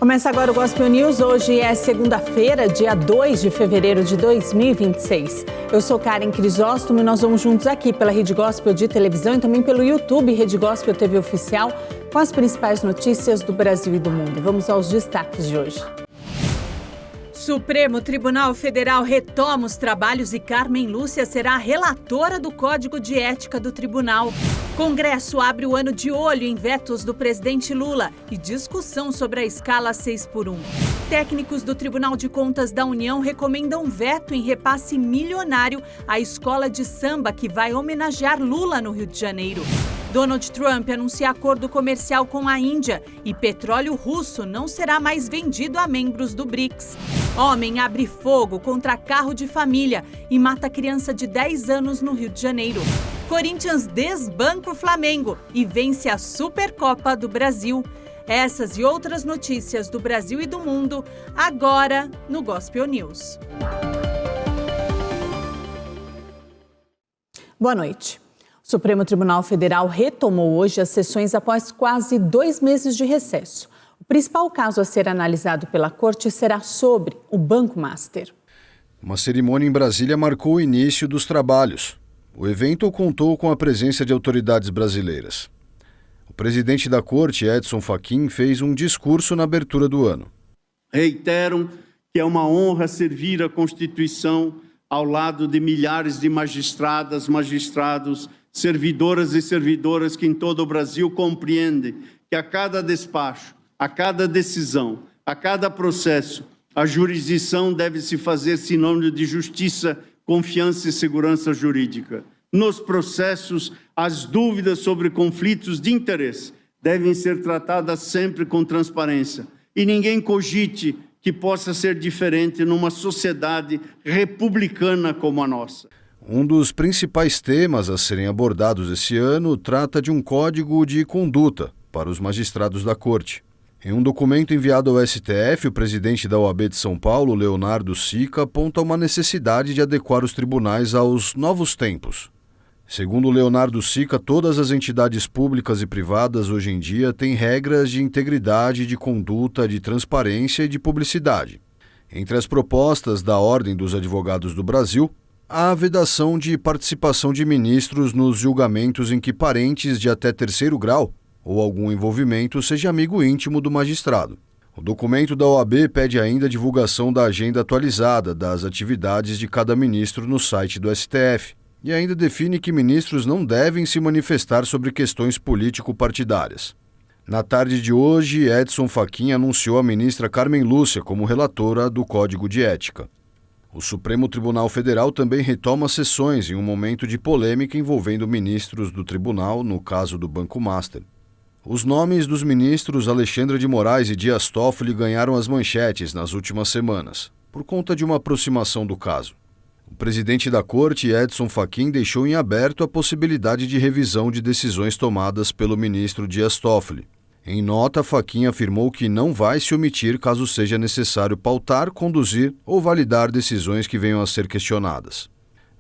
Começa agora o Gospel News. Hoje é segunda-feira, dia 2 de fevereiro de 2026. Eu sou Karen Crisóstomo e nós vamos juntos aqui pela Rede Gospel de televisão e também pelo YouTube Rede Gospel TV Oficial com as principais notícias do Brasil e do mundo. Vamos aos destaques de hoje. Supremo Tribunal Federal retoma os trabalhos e Carmen Lúcia será a relatora do Código de Ética do Tribunal. Congresso abre o ano de olho em vetos do presidente Lula e discussão sobre a escala 6x1. Técnicos do Tribunal de Contas da União recomendam veto em repasse milionário à escola de samba que vai homenagear Lula no Rio de Janeiro. Donald Trump anuncia acordo comercial com a Índia e petróleo russo não será mais vendido a membros do BRICS. Homem abre fogo contra carro de família e mata criança de 10 anos no Rio de Janeiro. Corinthians desbanca o Flamengo e vence a Supercopa do Brasil. Essas e outras notícias do Brasil e do mundo, agora no Gospel News. Boa noite. O Supremo Tribunal Federal retomou hoje as sessões após quase 2 meses de recesso. O principal caso a ser analisado pela Corte será sobre o Banco Master. Uma cerimônia em Brasília marcou o início dos trabalhos. O evento contou com a presença de autoridades brasileiras. O presidente da Corte, Edson Fachin, fez um discurso na abertura do ano. Reiteram que é uma honra servir a Constituição ao lado de milhares de magistradas, magistrados, servidoras e servidoras que em todo o Brasil compreendem que a cada despacho, a cada decisão, a cada processo, a jurisdição deve se fazer sinônimo de justiça, confiança e segurança jurídica. Nos processos, as dúvidas sobre conflitos de interesse devem ser tratadas sempre com transparência. E ninguém cogite que possa ser diferente numa sociedade republicana como a nossa. Um dos principais temas a serem abordados esse ano trata de um código de conduta para os magistrados da Corte. Em um documento enviado ao STF, o presidente da OAB de São Paulo, Leonardo Sica, aponta uma necessidade de adequar os tribunais aos novos tempos. Segundo Leonardo Sica, todas as entidades públicas e privadas hoje em dia têm regras de integridade, de conduta, de transparência e de publicidade. Entre as propostas da Ordem dos Advogados do Brasil, há a vedação de participação de ministros nos julgamentos em que parentes de até 3º grau ou algum envolvimento seja amigo íntimo do magistrado. O documento da OAB pede ainda a divulgação da agenda atualizada das atividades de cada ministro no site do STF e ainda define que ministros não devem se manifestar sobre questões político-partidárias. Na tarde de hoje, Edson Fachin anunciou a ministra Carmen Lúcia como relatora do Código de Ética. O Supremo Tribunal Federal também retoma sessões em um momento de polêmica envolvendo ministros do tribunal, no caso do Banco Master. Os nomes dos ministros Alexandre de Moraes e Dias Toffoli ganharam as manchetes nas últimas semanas, por conta de uma aproximação do caso. O presidente da Corte, Edson Fachin, deixou em aberto a possibilidade de revisão de decisões tomadas pelo ministro Dias Toffoli. Em nota, Fachin afirmou que não vai se omitir caso seja necessário pautar, conduzir ou validar decisões que venham a ser questionadas.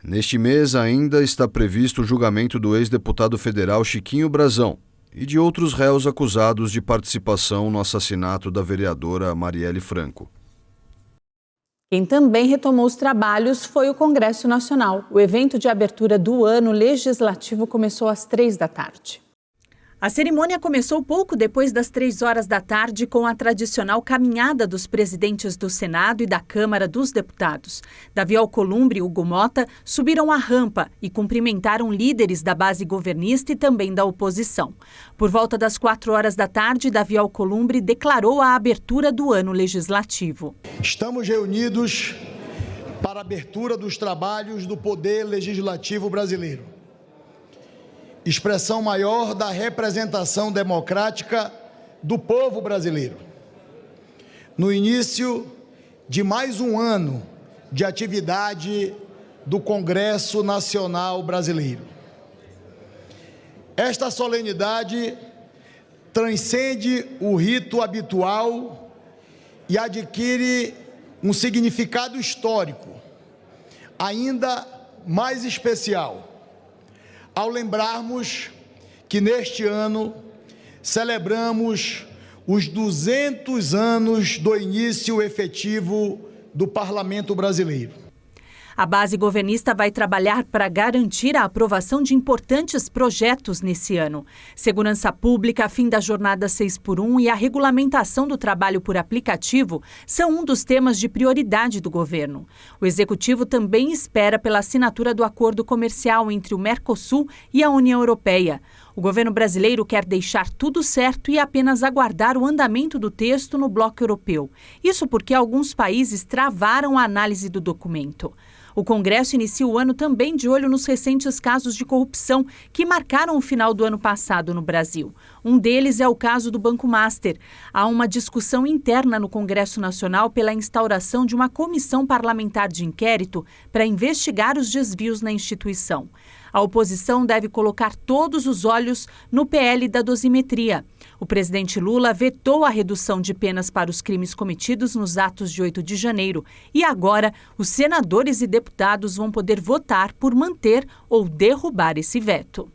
Neste mês ainda está previsto o julgamento do ex-deputado federal Chiquinho Brazão e de outros réus acusados de participação no assassinato da vereadora Marielle Franco. Quem também retomou os trabalhos foi o Congresso Nacional. O evento de abertura do ano legislativo começou às 3 da tarde. A cerimônia começou pouco depois das 3 horas da tarde com a tradicional caminhada dos presidentes do Senado e da Câmara dos Deputados. Davi Alcolumbre e Hugo Mota subiram a rampa e cumprimentaram líderes da base governista e também da oposição. Por volta das 4 horas da tarde, Davi Alcolumbre declarou a abertura do ano legislativo. Estamos reunidos para a abertura dos trabalhos do Poder Legislativo brasileiro. Expressão maior da representação democrática do povo brasileiro. No início de mais um ano de atividade do Congresso Nacional Brasileiro. Esta solenidade transcende o rito habitual e adquire um significado histórico ainda mais especial, ao lembrarmos que neste ano celebramos os 200 anos do início efetivo do Parlamento Brasileiro. A base governista vai trabalhar para garantir a aprovação de importantes projetos nesse ano. Segurança pública, fim da jornada 6x1 e a regulamentação do trabalho por aplicativo são um dos temas de prioridade do governo. O Executivo também espera pela assinatura do acordo comercial entre o Mercosul e a União Europeia. O governo brasileiro quer deixar tudo certo e apenas aguardar o andamento do texto no bloco europeu. Isso porque alguns países travaram a análise do documento. O Congresso inicia o ano também de olho nos recentes casos de corrupção que marcaram o final do ano passado no Brasil. Um deles é o caso do Banco Master. Há uma discussão interna no Congresso Nacional pela instauração de uma comissão parlamentar de inquérito para investigar os desvios na instituição. A oposição deve colocar todos os olhos no PL da dosimetria. O presidente Lula vetou a redução de penas para os crimes cometidos nos atos de 8 de janeiro. E agora, os senadores e deputados vão poder votar por manter ou derrubar esse veto.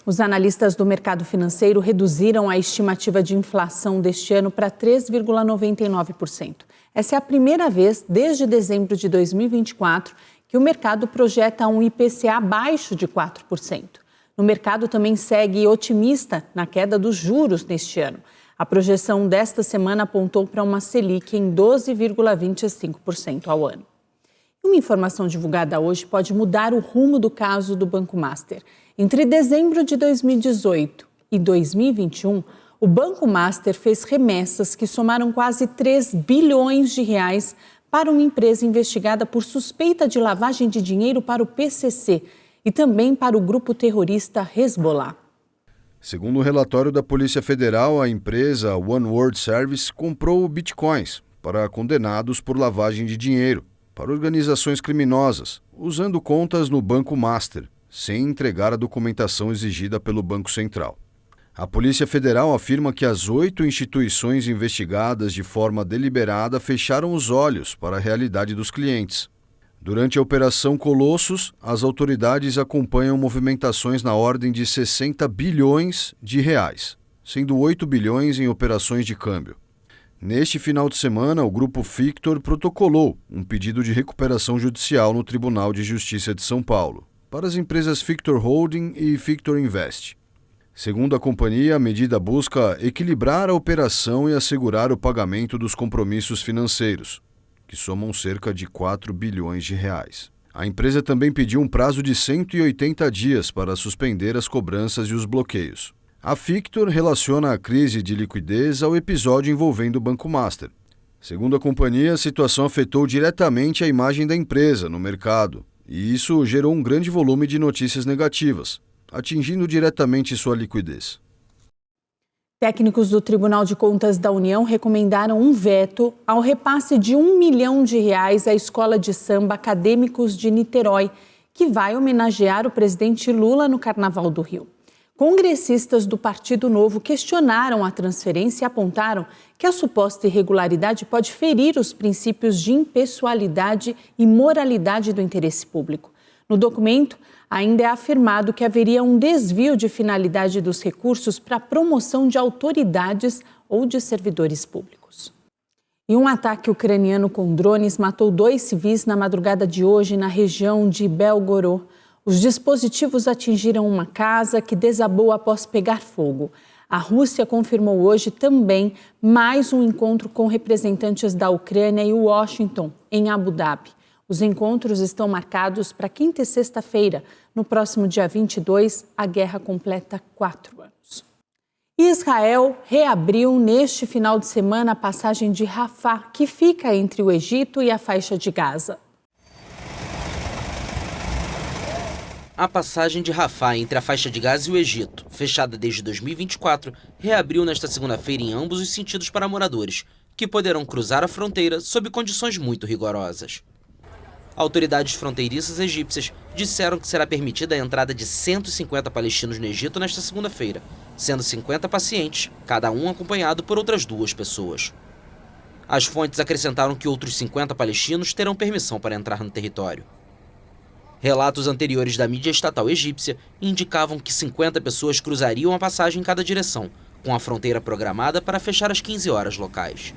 Os analistas do mercado financeiro reduziram a estimativa de inflação deste ano para 3,99%. Essa é a primeira vez desde dezembro de 2024 que o mercado projeta um IPCA abaixo de 4%. No mercado também segue otimista na queda dos juros neste ano. A projeção desta semana apontou para uma Selic em 12,25% ao ano. Uma informação divulgada hoje pode mudar o rumo do caso do Banco Master. Entre dezembro de 2018 e 2021, o Banco Master fez remessas que somaram quase 3 bilhões de reais para uma empresa investigada por suspeita de lavagem de dinheiro para o PCC e também para o grupo terrorista Hezbollah. Segundo o relatório da Polícia Federal, a empresa One World Service comprou bitcoins para condenados por lavagem de dinheiro para organizações criminosas, usando contas no Banco Master, sem entregar a documentação exigida pelo Banco Central. A Polícia Federal afirma que as 8 instituições investigadas de forma deliberada fecharam os olhos para a realidade dos clientes. Durante a Operação Colossus, as autoridades acompanham movimentações na ordem de 60 bilhões de reais, sendo 8 bilhões em operações de câmbio. Neste final de semana, o Grupo Fictor protocolou um pedido de recuperação judicial no Tribunal de Justiça de São Paulo, para as empresas Fictor Holding e Fictor Invest. Segundo a companhia, a medida busca equilibrar a operação e assegurar o pagamento dos compromissos financeiros, que somam cerca de 4 bilhões de reais. A empresa também pediu um prazo de 180 dias para suspender as cobranças e os bloqueios. A Fictor relaciona a crise de liquidez ao episódio envolvendo o Banco Master. Segundo a companhia, a situação afetou diretamente a imagem da empresa no mercado, e isso gerou um grande volume de notícias negativas, atingindo diretamente sua liquidez. Técnicos do Tribunal de Contas da União recomendaram um veto ao repasse de R$1 milhão à Escola de Samba Acadêmicos de Niterói, que vai homenagear o presidente Lula no Carnaval do Rio. Congressistas do Partido Novo questionaram a transferência e apontaram que a suposta irregularidade pode ferir os princípios de impessoalidade e moralidade do interesse público. No documento, ainda é afirmado que haveria um desvio de finalidade dos recursos para a promoção de autoridades ou de servidores públicos. E um ataque ucraniano com drones matou 2 civis na madrugada de hoje na região de Belgorod. Os dispositivos atingiram uma casa que desabou após pegar fogo. A Rússia confirmou hoje também mais um encontro com representantes da Ucrânia e Washington, em Abu Dhabi. Os encontros estão marcados para quinta e sexta-feira. No próximo dia 22, a guerra completa 4 anos. Israel reabriu neste final de semana a passagem de Rafah, que fica entre o Egito e a faixa de Gaza. A passagem de Rafah entre a faixa de Gaza e o Egito, fechada desde 2024, reabriu nesta segunda-feira em ambos os sentidos para moradores, que poderão cruzar a fronteira sob condições muito rigorosas. Autoridades fronteiriças egípcias disseram que será permitida a entrada de 150 palestinos no Egito nesta segunda-feira, sendo 50 pacientes, cada um acompanhado por outras 2 pessoas. As fontes acrescentaram que outros 50 palestinos terão permissão para entrar no território. Relatos anteriores da mídia estatal egípcia indicavam que 50 pessoas cruzariam a passagem em cada direção, com a fronteira programada para fechar às 15 horas locais.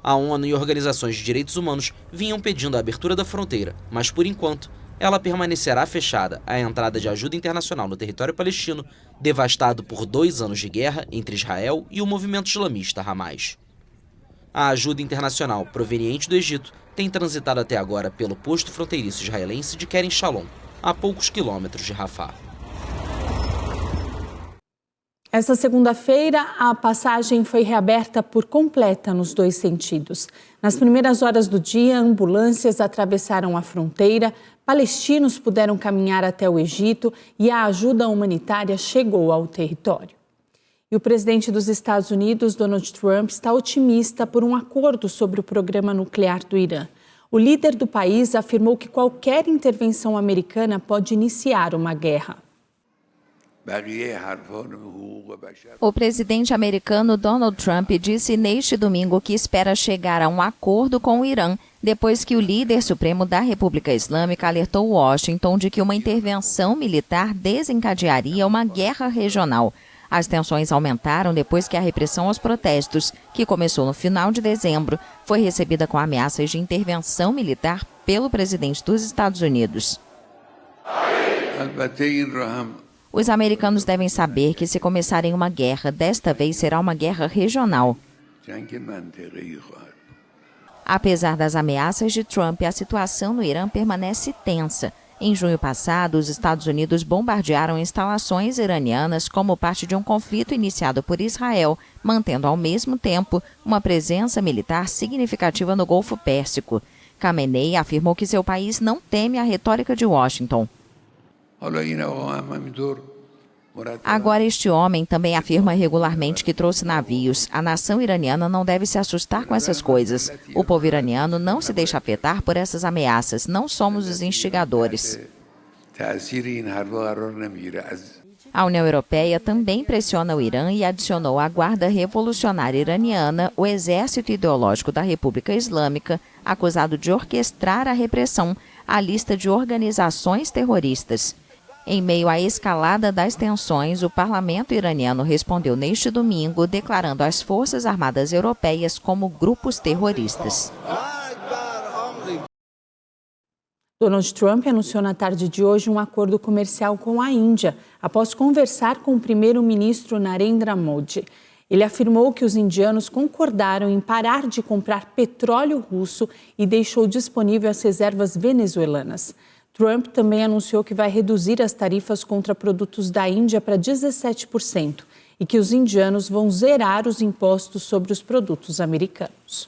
A ONU e organizações de direitos humanos vinham pedindo a abertura da fronteira, mas por enquanto ela permanecerá fechada à entrada de ajuda internacional no território palestino, devastado por 2 anos de guerra entre Israel e o movimento islamista Hamas. A ajuda internacional proveniente do Egito tem transitado até agora pelo posto fronteiriço israelense de Kerem Shalom, a poucos quilômetros de Rafah. Essa segunda-feira, a passagem foi reaberta por completa nos 2 sentidos. Nas primeiras horas do dia, ambulâncias atravessaram a fronteira, palestinos puderam caminhar até o Egito e a ajuda humanitária chegou ao território. E o presidente dos Estados Unidos, Donald Trump, está otimista por um acordo sobre o programa nuclear do Irã. O líder do país afirmou que qualquer intervenção americana pode iniciar uma guerra. O presidente americano Donald Trump disse neste domingo que espera chegar a um acordo com o Irã, depois que o líder supremo da República Islâmica alertou Washington de que uma intervenção militar desencadearia uma guerra regional. As tensões aumentaram depois que a repressão aos protestos, que começou no final de dezembro, foi recebida com ameaças de intervenção militar pelo presidente dos Estados Unidos. Os americanos devem saber que se começarem uma guerra, desta vez será uma guerra regional. Apesar das ameaças de Trump, a situação no Irã permanece tensa. Em junho passado, os Estados Unidos bombardearam instalações iranianas como parte de um conflito iniciado por Israel, mantendo ao mesmo tempo uma presença militar significativa no Golfo Pérsico. Khamenei afirmou que seu país não teme a retórica de Washington. Agora este homem também afirma regularmente que trouxe navios. A nação iraniana não deve se assustar com essas coisas. O povo iraniano não se deixa afetar por essas ameaças. Não somos os instigadores. A União Europeia também pressiona o Irã e adicionou à Guarda Revolucionária Iraniana o exército ideológico da República Islâmica, acusado de orquestrar a repressão, à lista de organizações terroristas. Em meio à escalada das tensões, o parlamento iraniano respondeu neste domingo, declarando as Forças Armadas Europeias como grupos terroristas. Donald Trump anunciou na tarde de hoje um acordo comercial com a Índia, após conversar com o primeiro-ministro Narendra Modi. Ele afirmou que os indianos concordaram em parar de comprar petróleo russo e deixou disponível as reservas venezuelanas. Trump também anunciou que vai reduzir as tarifas contra produtos da Índia para 17% e que os indianos vão zerar os impostos sobre os produtos americanos.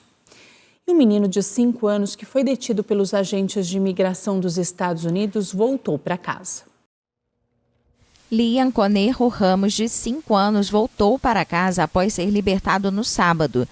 E um menino de 5 anos que foi detido pelos agentes de imigração dos Estados Unidos voltou para casa. Liam Conejo Ramos, de 5 anos, voltou para casa após ser libertado no sábado.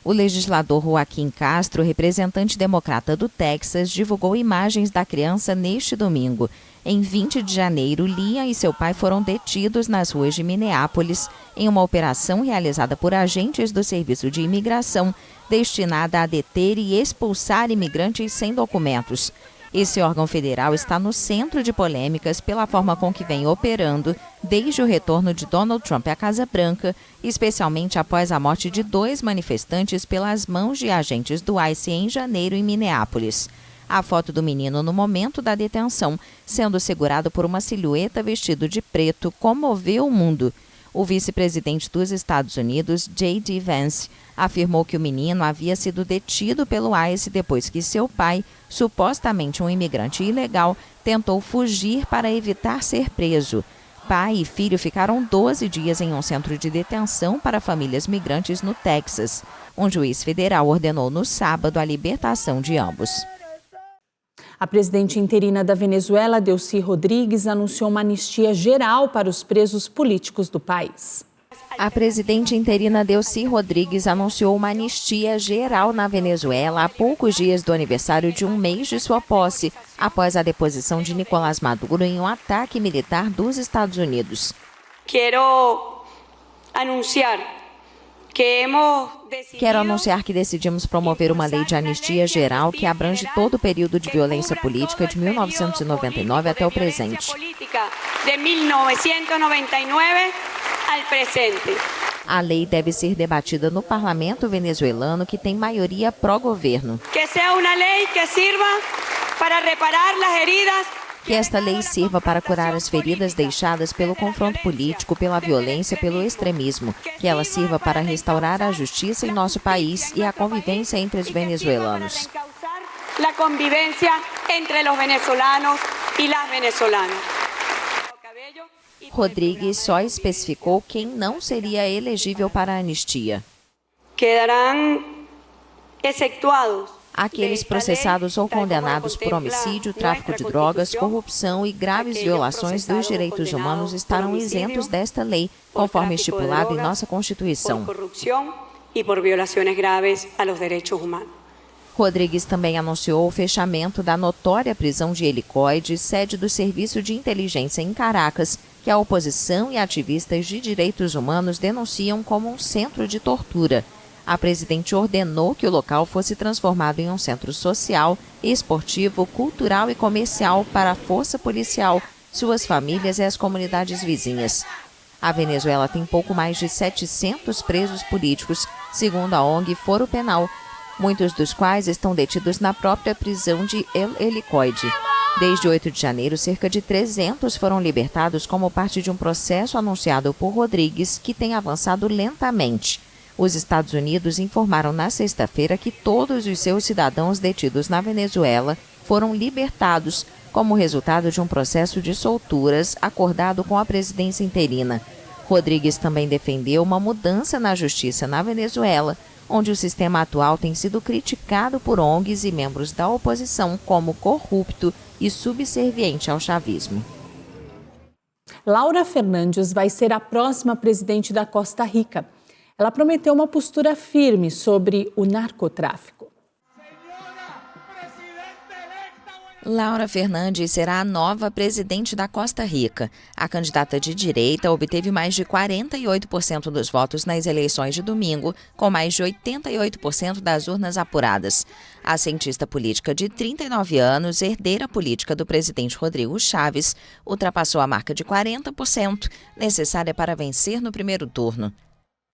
O legislador Joaquim Castro, representante democrata do Texas, divulgou imagens da criança neste domingo. Em 20 de janeiro, Liam e seu pai foram detidos nas ruas de Minneapolis em uma operação realizada por agentes do Serviço de Imigração, destinada a deter e expulsar imigrantes sem documentos. Esse órgão federal está no centro de polêmicas pela forma com que vem operando desde o retorno de Donald Trump à Casa Branca, especialmente após a morte de 2 manifestantes pelas mãos de agentes do ICE em janeiro em Minneapolis. A foto do menino no momento da detenção, sendo segurado por uma silhueta vestido de preto, comoveu o mundo. O vice-presidente dos Estados Unidos, J.D. Vance, afirmou que o menino havia sido detido pelo ICE depois que seu pai, supostamente um imigrante ilegal, tentou fugir para evitar ser preso. Pai e filho ficaram 12 dias em um centro de detenção para famílias migrantes no Texas. Um juiz federal ordenou no sábado a libertação de ambos. A presidente interina da Venezuela, Delcy Rodrigues, anunciou uma anistia geral para os presos políticos do país. A presidente interina Delcy Rodrigues anunciou uma anistia geral na Venezuela a poucos dias do aniversário de 1 mês de sua posse, após a deposição de Nicolás Maduro em um ataque militar dos Estados Unidos. Quero anunciar que decidimos promover uma lei de anistia geral que abrange todo o período de violência política de 1999 até o presente. A lei deve ser debatida no parlamento venezuelano, que tem maioria pró-governo. Que seja uma lei que sirva para reparar as heridas. Que esta lei sirva para curar as feridas deixadas pelo confronto político, pela violência, pelo extremismo. Que ela sirva para restaurar a justiça em nosso país e a convivência entre os venezuelanos. A convivência entre os venezolanos e as venezolanas. Rodrigues só especificou quem não seria elegível para a anistia. Quedarão excetuados aqueles processados ou condenados por homicídio, tráfico de drogas, corrupção e graves violações dos direitos humanos estarão isentos desta lei, conforme estipulado em nossa Constituição. Corrupção e por violações graves aos direitos humanos. Rodrigues também anunciou o fechamento da notória prisão de Helicoide, sede do Serviço de Inteligência em Caracas, que a oposição e ativistas de direitos humanos denunciam como um centro de tortura. A presidente ordenou que o local fosse transformado em um centro social, esportivo, cultural e comercial para a força policial, suas famílias e as comunidades vizinhas. A Venezuela tem pouco mais de 700 presos políticos, segundo a ONG Foro Penal, muitos dos quais estão detidos na própria prisão de El Helicoide. Desde 8 de janeiro, cerca de 300 foram libertados como parte de um processo anunciado por Rodrigues, que tem avançado lentamente. Os Estados Unidos informaram na sexta-feira que todos os seus cidadãos detidos na Venezuela foram libertados como resultado de um processo de solturas acordado com a presidência interina. Rodrigues também defendeu uma mudança na justiça na Venezuela, onde o sistema atual tem sido criticado por ONGs e membros da oposição como corrupto e subserviente ao chavismo. Laura Fernandes vai ser a próxima presidente da Costa Rica. Ela prometeu uma postura firme sobre o narcotráfico. Laura Fernandes será a nova presidente da Costa Rica. A candidata de direita obteve mais de 48% dos votos nas eleições de domingo, com mais de 88% das urnas apuradas. A cientista política de 39 anos, herdeira política do presidente Rodrigo Chávez, ultrapassou a marca de 40%, necessária para vencer no primeiro turno.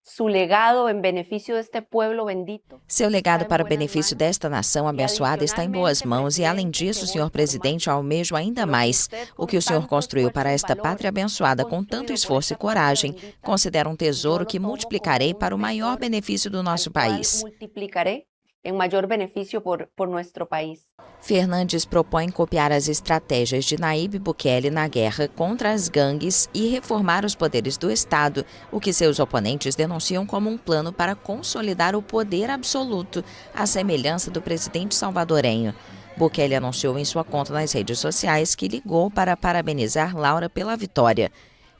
Seu legado em benefício deste pueblo bendito. Seu legado para o benefício desta nação abençoada está em boas mãos e, além disso, senhor presidente, almejo ainda mais. O que o senhor construiu para esta pátria abençoada com tanto esforço e coragem, considero um tesouro que multiplicarei para o maior benefício do nosso país. Multiplicarei em maior benefício por nosso país. Fernandes propõe copiar as estratégias de Nayib Bukele na guerra contra as gangues e reformar os poderes do Estado, o que seus oponentes denunciam como um plano para consolidar o poder absoluto, à semelhança do presidente salvadorenho. Bukele anunciou em sua conta nas redes sociais que ligou para parabenizar Laura pela vitória.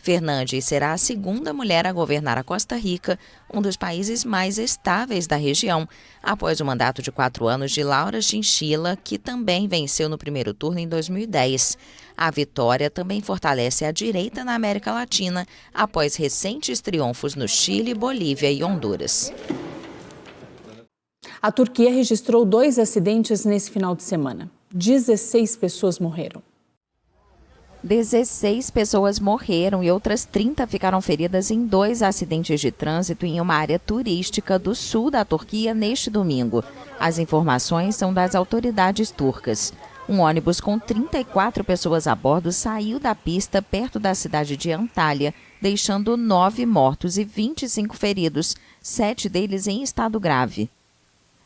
Fernandes será a segunda mulher a governar a Costa Rica, um dos países mais estáveis da região, após o mandato de 4 anos de Laura Chinchilla, que também venceu no primeiro turno em 2010. A vitória também fortalece a direita na América Latina, após recentes triunfos no Chile, Bolívia e Honduras. A Turquia registrou 2 acidentes nesse final de semana. 16 pessoas morreram. 16 pessoas morreram e outras 30 ficaram feridas em 2 acidentes de trânsito em uma área turística do sul da Turquia neste domingo. As informações são das autoridades turcas. Um ônibus com 34 pessoas a bordo saiu da pista perto da cidade de Antalya, deixando 9 mortos e 25 feridos, 7 deles em estado grave.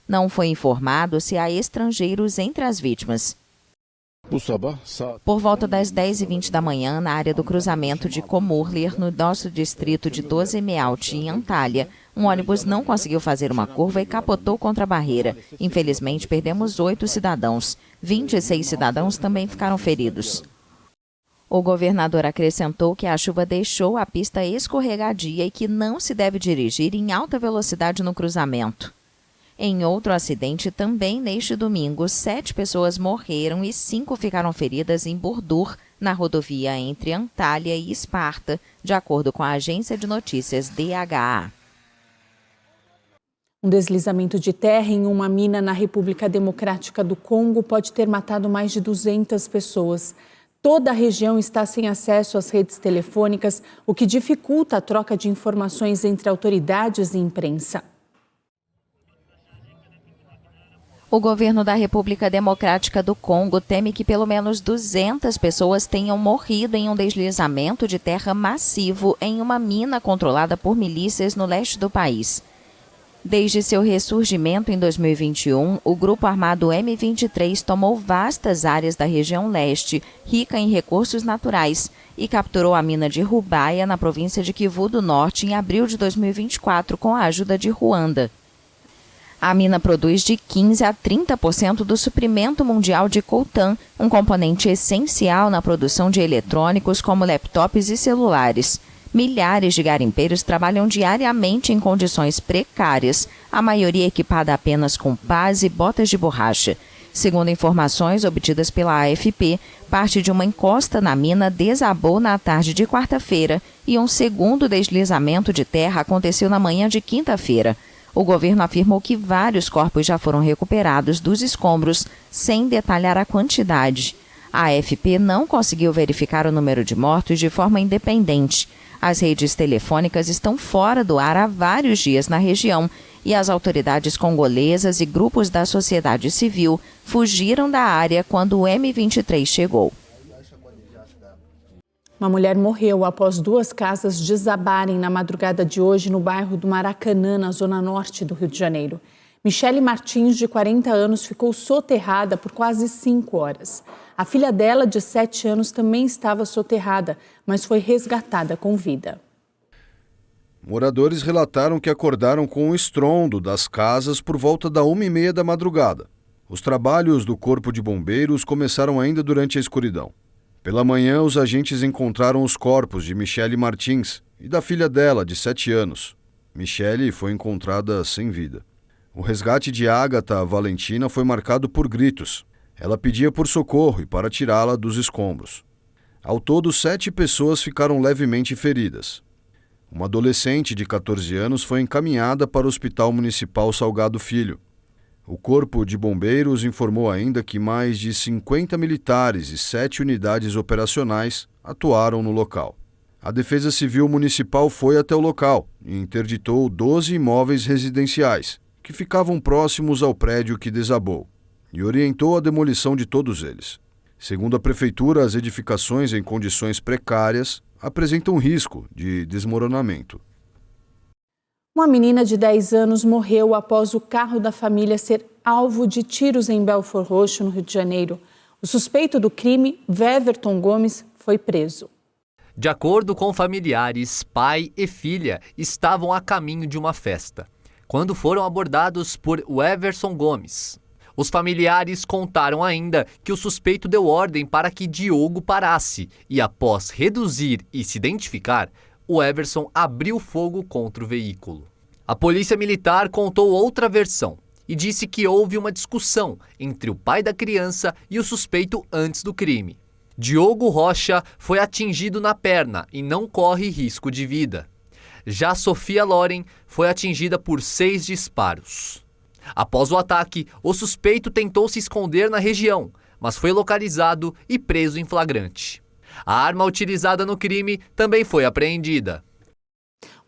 Não foi informado se há estrangeiros entre as vítimas. Por volta das 10h20 da manhã, na área do cruzamento de Komurlir, no nosso distrito de Dozemealti, em Antalya, um ônibus não conseguiu fazer uma curva e capotou contra a barreira. Infelizmente, perdemos 8 cidadãos. 26 cidadãos também ficaram feridos. O governador acrescentou que a chuva deixou a pista escorregadia e que não se deve dirigir em alta velocidade no cruzamento. Em outro acidente, também neste domingo, 7 pessoas morreram e 5 ficaram feridas em Burdur, na rodovia entre Antalya e Esparta, de acordo com a agência de notícias DHA. Um deslizamento de terra em uma mina na República Democrática do Congo pode ter matado mais de 200 pessoas. Toda a região está sem acesso às redes telefônicas, o que dificulta a troca de informações entre autoridades e imprensa. O governo da República Democrática do Congo teme que pelo menos 200 pessoas tenham morrido em um deslizamento de terra massivo em uma mina controlada por milícias no leste do país. Desde seu ressurgimento em 2021, o grupo armado M23 tomou vastas áreas da região leste, rica em recursos naturais, e capturou a mina de Rubaia, na província de Kivu do Norte, em abril de 2024, com a ajuda de Ruanda. A mina produz de 15% a 30% do suprimento mundial de coltan, um componente essencial na produção de eletrônicos como laptops e celulares. Milhares de garimpeiros trabalham diariamente em condições precárias, a maioria equipada apenas com pás e botas de borracha. Segundo informações obtidas pela AFP, parte de uma encosta na mina desabou na tarde de quarta-feira e um segundo deslizamento de terra aconteceu na manhã de quinta-feira. O governo afirmou que vários corpos já foram recuperados dos escombros, sem detalhar a quantidade. A AFP não conseguiu verificar o número de mortos de forma independente. As redes telefônicas estão fora do ar há vários dias na região e as autoridades congolesas e grupos da sociedade civil fugiram da área quando o M23 chegou. Uma mulher morreu após 2 casas desabarem na madrugada de hoje no bairro do Maracanã, na zona norte do Rio de Janeiro. Michele Martins, de 40 anos, ficou soterrada por quase 5 horas. A filha dela, de 7 anos, também estava soterrada, mas foi resgatada com vida. Moradores relataram que acordaram com o estrondo das casas por volta da 1h30 da madrugada. Os trabalhos do Corpo de Bombeiros começaram ainda durante a escuridão. Pela manhã, os agentes encontraram os corpos de Michele Martins e da filha dela, de 7 anos. Michele foi encontrada sem vida. O resgate de Ágata Valentina foi marcado por gritos. Ela pedia por socorro e para tirá-la dos escombros. Ao todo, 7 pessoas ficaram levemente feridas. Uma adolescente de 14 anos foi encaminhada para o Hospital Municipal Salgado Filho. O Corpo de Bombeiros informou ainda que mais de 50 militares e 7 unidades operacionais atuaram no local. A Defesa Civil Municipal foi até o local e interditou 12 imóveis residenciais, que ficavam próximos ao prédio que desabou, e orientou a demolição de todos eles. Segundo a Prefeitura, as edificações em condições precárias apresentam risco de desmoronamento. Uma menina de 10 anos morreu após o carro da família ser alvo de tiros em Belford Roxo, no Rio de Janeiro. O suspeito do crime, Weverton Gomes, foi preso. De acordo com familiares, pai e filha estavam a caminho de uma festa, quando foram abordados por Weverton Gomes. Os familiares contaram ainda que o suspeito deu ordem para que Diogo parasse e, após reduzir e se identificar, o Weverton abriu fogo contra o veículo. A polícia militar contou outra versão e disse que houve uma discussão entre o pai da criança e o suspeito antes do crime. Diogo Rocha foi atingido na perna e não corre risco de vida. Já Sofia Loren foi atingida por 6 disparos. Após o ataque, o suspeito tentou se esconder na região, mas foi localizado e preso em flagrante. A arma utilizada no crime também foi apreendida.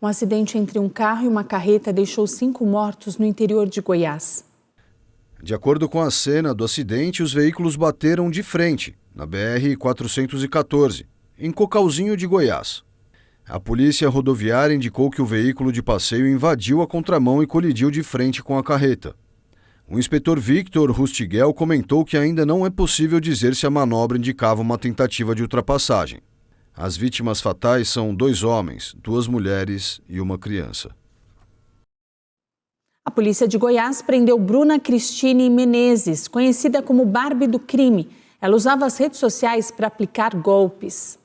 Um acidente entre um carro e uma carreta deixou 5 mortos no interior de Goiás. De acordo com a cena do acidente, os veículos bateram de frente, na BR-414, em Cocalzinho de Goiás. A polícia rodoviária indicou que o veículo de passeio invadiu a contramão e colidiu de frente com a carreta. O inspetor Victor Rustigel comentou que ainda não é possível dizer se a manobra indicava uma tentativa de ultrapassagem. As vítimas fatais são 2 homens, 2 mulheres e uma criança. A polícia de Goiás prendeu Bruna Cristine Menezes, conhecida como Barbie do crime. Ela usava as redes sociais para aplicar golpes.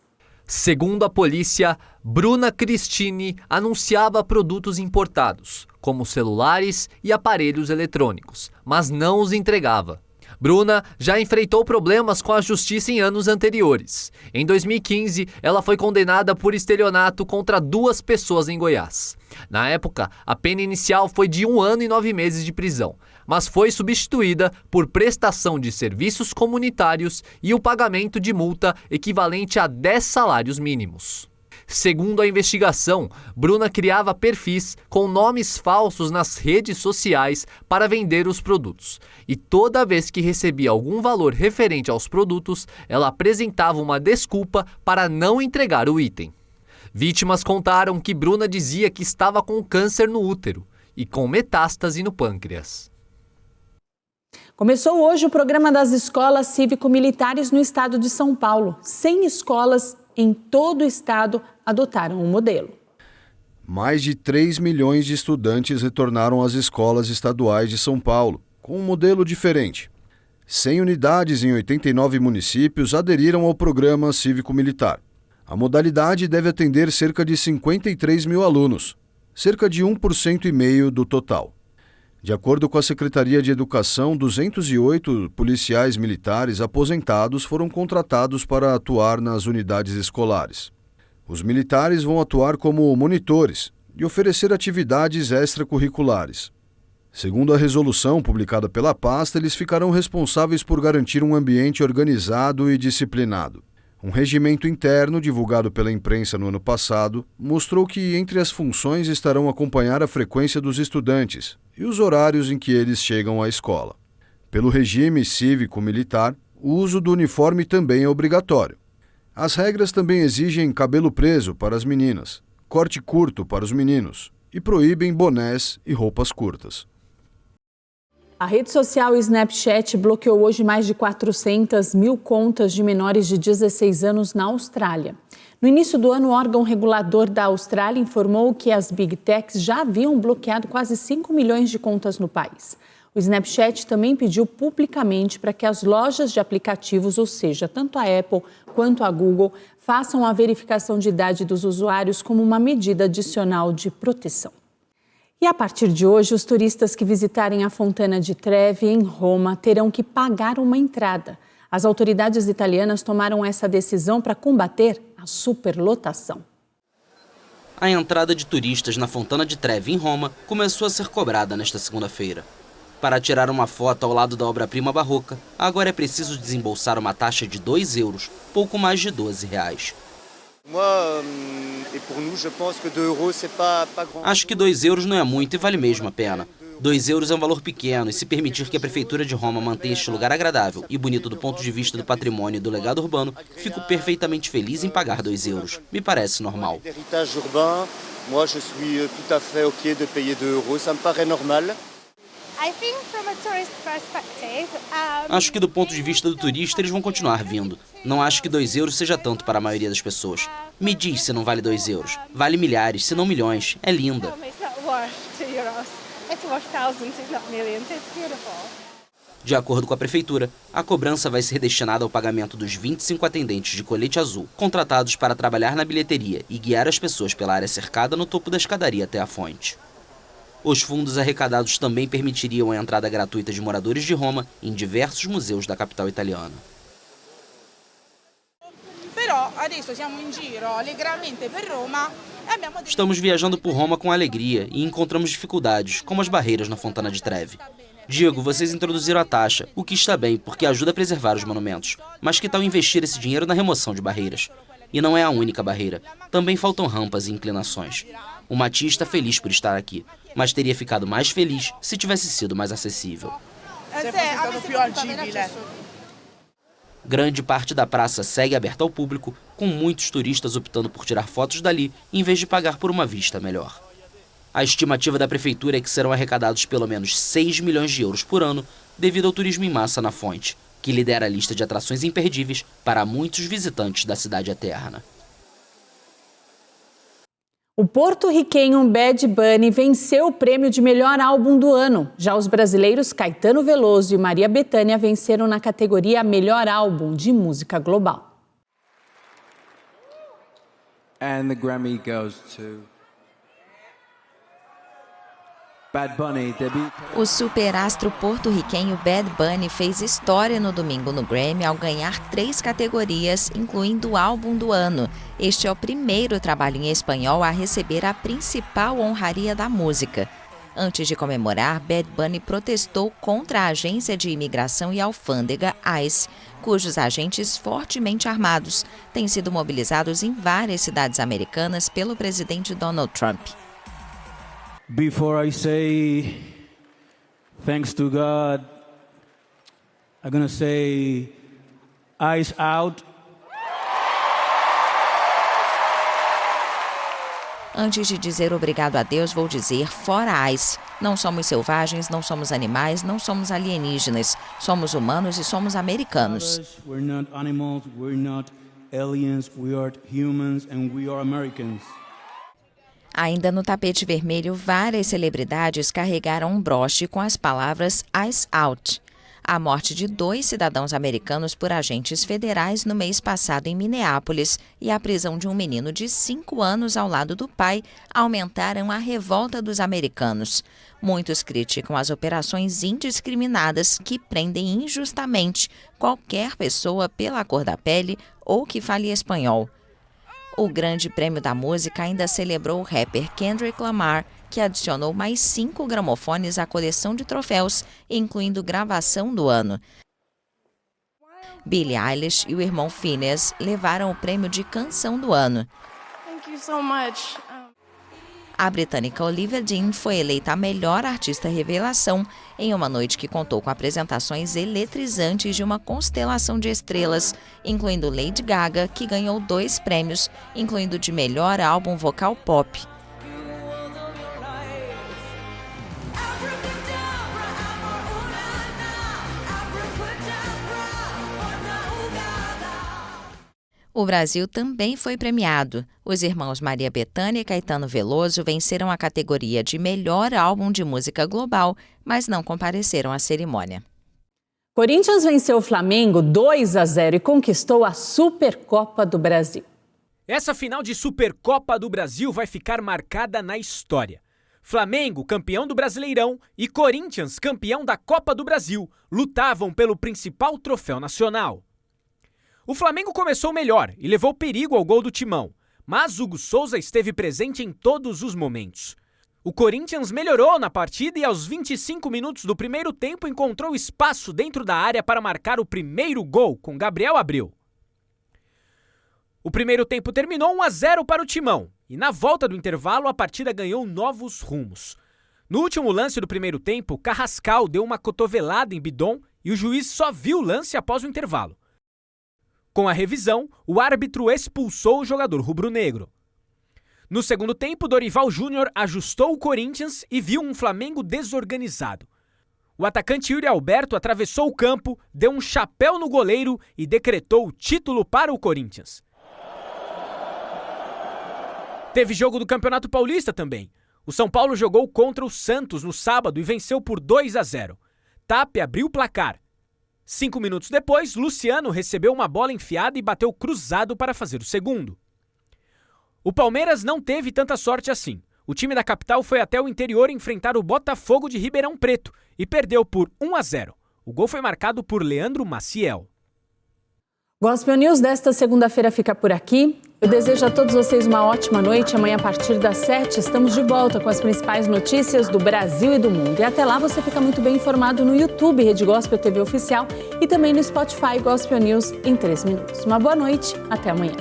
Segundo a polícia, Bruna Cristine anunciava produtos importados, como celulares e aparelhos eletrônicos, mas não os entregava. Bruna já enfrentou problemas com a justiça em anos anteriores. Em 2015, ela foi condenada por estelionato contra 2 pessoas em Goiás. Na época, a pena inicial foi de 1 ano e 9 meses de prisão, mas foi substituída por prestação de serviços comunitários e o pagamento de multa equivalente a 10 salários mínimos. Segundo a investigação, Bruna criava perfis com nomes falsos nas redes sociais para vender os produtos. E toda vez que recebia algum valor referente aos produtos, ela apresentava uma desculpa para não entregar o item. Vítimas contaram que Bruna dizia que estava com câncer no útero e com metástase no pâncreas. Começou hoje o programa das escolas cívico-militares no estado de São Paulo. 100 escolas em todo o estado adotaram o modelo. Mais de 3 milhões de estudantes retornaram às escolas estaduais de São Paulo, com um modelo diferente. 100 unidades em 89 municípios aderiram ao programa cívico-militar. A modalidade deve atender cerca de 53 mil alunos, cerca de 1,5% do total. De acordo com a Secretaria de Educação, 208 policiais militares aposentados foram contratados para atuar nas unidades escolares. Os militares vão atuar como monitores e oferecer atividades extracurriculares. Segundo a resolução publicada pela pasta, eles ficarão responsáveis por garantir um ambiente organizado e disciplinado. Um regimento interno divulgado pela imprensa no ano passado mostrou que entre as funções estarão acompanhar a frequência dos estudantes e os horários em que eles chegam à escola. Pelo regime cívico-militar, o uso do uniforme também é obrigatório. As regras também exigem cabelo preso para as meninas, corte curto para os meninos e proíbem bonés e roupas curtas. A rede social Snapchat bloqueou hoje mais de 400 mil contas de menores de 16 anos na Austrália. No início do ano, o órgão regulador da Austrália informou que as Big Techs já haviam bloqueado quase 5 milhões de contas no país. O Snapchat também pediu publicamente para que as lojas de aplicativos, ou seja, tanto a Apple quanto a Google, façam a verificação de idade dos usuários como uma medida adicional de proteção. E a partir de hoje, os turistas que visitarem a Fontana di Trevi, em Roma, terão que pagar uma entrada. As autoridades italianas tomaram essa decisão para combater a superlotação. A entrada de turistas na Fontana di Trevi, em Roma, começou a ser cobrada nesta segunda-feira. Para tirar uma foto ao lado da obra-prima barroca, agora é preciso desembolsar uma taxa de 2 euros, pouco mais de R$12. Acho que 2 euros não é muito e vale mesmo a pena. 2 euros é um valor pequeno e se permitir que a Prefeitura de Roma mantenha este lugar agradável e bonito do ponto de vista do patrimônio e do legado urbano, fico perfeitamente feliz em pagar 2 euros. Me parece normal. Acho que do ponto de vista do turista eles vão continuar vindo. Não acho que 2 euros seja tanto para a maioria das pessoas. Me diz se não vale 2 euros. Vale milhares, se não milhões. É linda. De acordo com a prefeitura, a cobrança vai ser destinada ao pagamento dos 25 atendentes de colete azul, contratados para trabalhar na bilheteria e guiar as pessoas pela área cercada no topo da escadaria até a fonte. Os fundos arrecadados também permitiriam a entrada gratuita de moradores de Roma em diversos museus da capital italiana. Estamos viajando por Roma com alegria e encontramos dificuldades, como as barreiras na Fontana di Trevi. Digo, vocês introduziram a taxa, o que está bem, porque ajuda a preservar os monumentos. Mas que tal investir esse dinheiro na remoção de barreiras? E não é a única barreira. Também faltam rampas e inclinações. O Mati está feliz por estar aqui, mas teria ficado mais feliz se tivesse sido mais acessível. Grande parte da praça segue aberta ao público, com muitos turistas optando por tirar fotos dali, em vez de pagar por uma vista melhor. A estimativa da prefeitura é que serão arrecadados pelo menos 6 milhões de euros por ano, devido ao turismo em massa na fonte, que lidera a lista de atrações imperdíveis para muitos visitantes da cidade eterna. O porto-riquenho Bad Bunny venceu o prêmio de melhor álbum do ano. Já os brasileiros Caetano Veloso e Maria Bethânia venceram na categoria Melhor Álbum de Música Global. And the Grammy goes to Bad Bunny. O superastro porto-riquenho Bad Bunny fez história no domingo no Grammy ao ganhar 3 categorias, incluindo o álbum do ano. Este é o primeiro trabalho em espanhol a receber a principal honraria da música. Antes de comemorar, Bad Bunny protestou contra a Agência de Imigração e Alfândega, ICE, cujos agentes fortemente armados têm sido mobilizados em várias cidades americanas pelo presidente Donald Trump. Before I say thanks to God, I'm gonna say eyes out. Antes de dizer obrigado a Deus, vou dizer fora ICE. Não somos selvagens, não somos animais, não somos alienígenas. Somos humanos e somos americanos. We're not animals, we're not aliens, we are humans and we are Americans. Ainda no tapete vermelho, várias celebridades carregaram um broche com as palavras ICE Out. A morte de 2 cidadãos americanos por agentes federais no mês passado em Minneapolis e a prisão de um menino de 5 anos ao lado do pai aumentaram a revolta dos americanos. Muitos criticam as operações indiscriminadas que prendem injustamente qualquer pessoa pela cor da pele ou que fale espanhol. O Grande Prêmio da Música ainda celebrou o rapper Kendrick Lamar, que adicionou mais 5 gramofones à coleção de troféus, incluindo gravação do ano. Billie Eilish e o irmão Phineas levaram o prêmio de canção do ano. Thank you so much. A britânica Olivia Dean foi eleita a melhor artista revelação em uma noite que contou com apresentações eletrizantes de uma constelação de estrelas, incluindo Lady Gaga, que ganhou 2 prêmios, incluindo de melhor álbum vocal pop. O Brasil também foi premiado. Os irmãos Maria Bethânia e Caetano Veloso venceram a categoria de melhor álbum de música global, mas não compareceram à cerimônia. Corinthians venceu o Flamengo 2-0 e conquistou a Supercopa do Brasil. Essa final de Supercopa do Brasil vai ficar marcada na história. Flamengo, campeão do Brasileirão, e Corinthians, campeão da Copa do Brasil, lutavam pelo principal troféu nacional. O Flamengo começou melhor e levou perigo ao gol do Timão, mas Hugo Souza esteve presente em todos os momentos. O Corinthians melhorou na partida e aos 25 minutos do primeiro tempo encontrou espaço dentro da área para marcar o primeiro gol com Gabriel Abreu. O primeiro tempo terminou 1-0 para o Timão e na volta do intervalo a partida ganhou novos rumos. No último lance do primeiro tempo, Carrascal deu uma cotovelada em Bidon e o juiz só viu o lance após o intervalo. Com a revisão, o árbitro expulsou o jogador rubro-negro. No segundo tempo, Dorival Júnior ajustou o Corinthians e viu um Flamengo desorganizado. O atacante Yuri Alberto atravessou o campo, deu um chapéu no goleiro e decretou o título para o Corinthians. Teve jogo do Campeonato Paulista também. O São Paulo jogou contra o Santos no sábado e venceu por 2-0. Tapia abriu o placar. 5 minutos depois, Luciano recebeu uma bola enfiada e bateu cruzado para fazer o segundo. O Palmeiras não teve tanta sorte assim. O time da capital foi até o interior enfrentar o Botafogo de Ribeirão Preto e perdeu por 1-0. O gol foi marcado por Leandro Maciel. Gospel News desta segunda-feira fica por aqui. Eu desejo a todos vocês uma ótima noite. Amanhã, a partir das 7, estamos de volta com as principais notícias do Brasil e do mundo. E até lá você fica muito bem informado no YouTube, Rede Gospel TV Oficial, e também no Spotify Gospel News em 3 minutos. Uma boa noite, até amanhã.